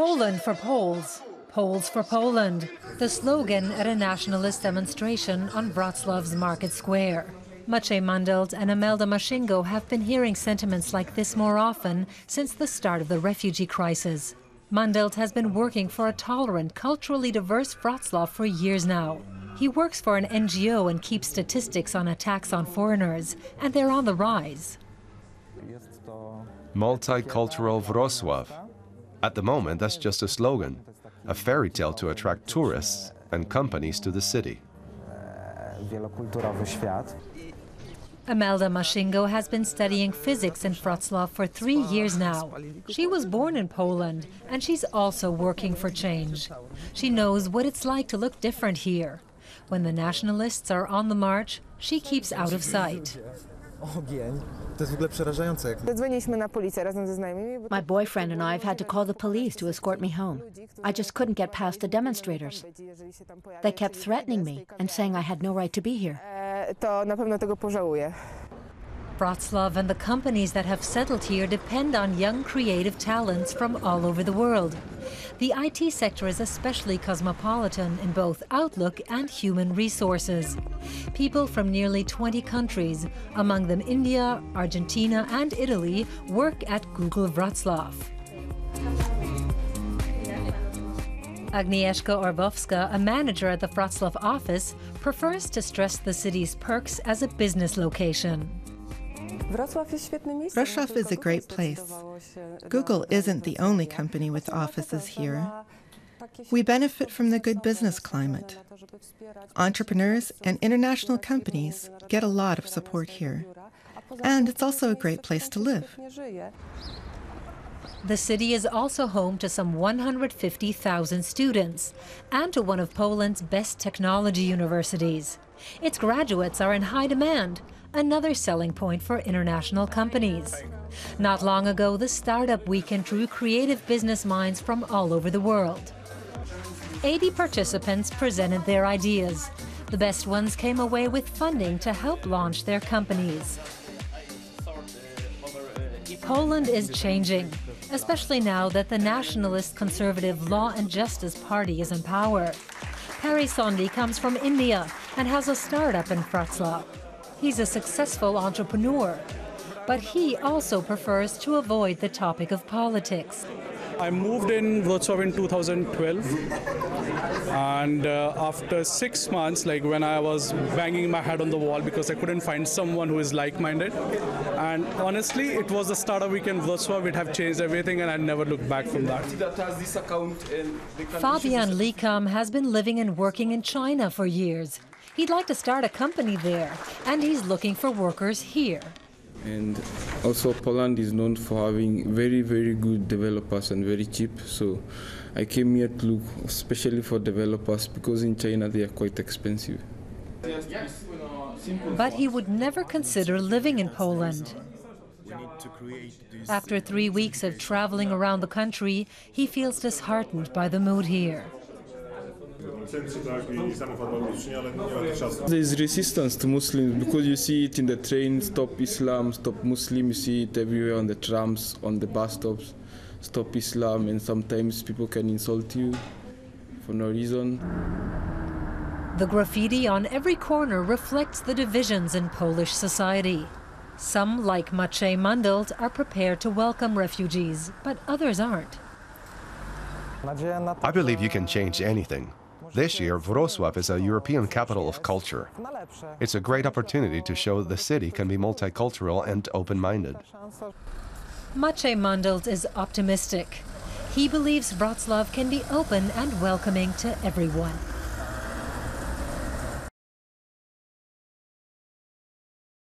Poland for Poles, Poles for Poland, the slogan at a nationalist demonstration on Wrocław's Market Square. Maciej Mandelt and Imelda Mashingo have been hearing sentiments like this more often since the start of the refugee crisis. Mandelt has been working for a tolerant, culturally diverse Wrocław for years now. He works for an NGO and keeps statistics on attacks on foreigners, and they're on the rise. Multicultural Wrocław. At the moment, that's just a slogan, a fairy tale to attract tourists and companies to the city. Imelda Mashingo has been studying physics in Wrocław for 3 years now. She was born in Poland, and she's also working for change. She knows what it's like to look different here. When the nationalists are on the march, she keeps out of sight. My boyfriend and I have had to call the police to escort me home. I just couldn't get past the demonstrators. They kept threatening me and saying I had no right to be here. Wrocław and the companies that have settled here depend on young creative talents from all over the world. The IT sector is especially cosmopolitan in both outlook and human resources. People from nearly 20 countries, among them India, Argentina and Italy, work at Google Wrocław. Agnieszka Orbowska, a manager at the Wrocław office, prefers to stress the city's perks as a business location. Wrocław is a great place. Google isn't the only company with offices here. We benefit from the good business climate. Entrepreneurs and international companies get a lot of support here. And it's also a great place to live. The city is also home to some 150,000 students and to one of Poland's best technology universities. Its graduates are in high demand, another selling point for international companies. Not long ago, the Startup Weekend drew creative business minds from all over the world. 80 participants presented their ideas. The best ones came away with funding to help launch their companies. Poland is changing, especially now that the nationalist conservative Law and Justice Party is in power. Perry Sondi comes from India and has a startup in Wrocław. He's a successful entrepreneur, but he also prefers to avoid the topic of politics. I moved in Wrocław in 2012, and after 6 months, like when I was banging my head on the wall because I couldn't find someone who is like-minded, and honestly, it was the Startup Weekend Wrocław. It have changed everything, and I never looked back from that. Fabian Likam has been living and working in China for years. He'd like to start a company there, and he's looking for workers here. And also Poland is known for having very, very good developers and very cheap. So I came here to look especially for developers because in China they are quite expensive. But he would never consider living in Poland. After 3 weeks of traveling around the country, he feels disheartened by the mood here. There is resistance to Muslims because you see it in the train, stop Islam, stop Muslim, you see it everywhere on the trams, on the bus stops, stop Islam, and sometimes people can insult you for no reason. The graffiti on every corner reflects the divisions in Polish society. Some, like Maciej Mandelt, are prepared to welcome refugees, but others aren't. I believe you can change anything. This year, Wrocław is a European capital of culture. It's a great opportunity to show the city can be multicultural and open-minded. Maciej Mandelt is optimistic. He believes Wrocław can be open and welcoming to everyone.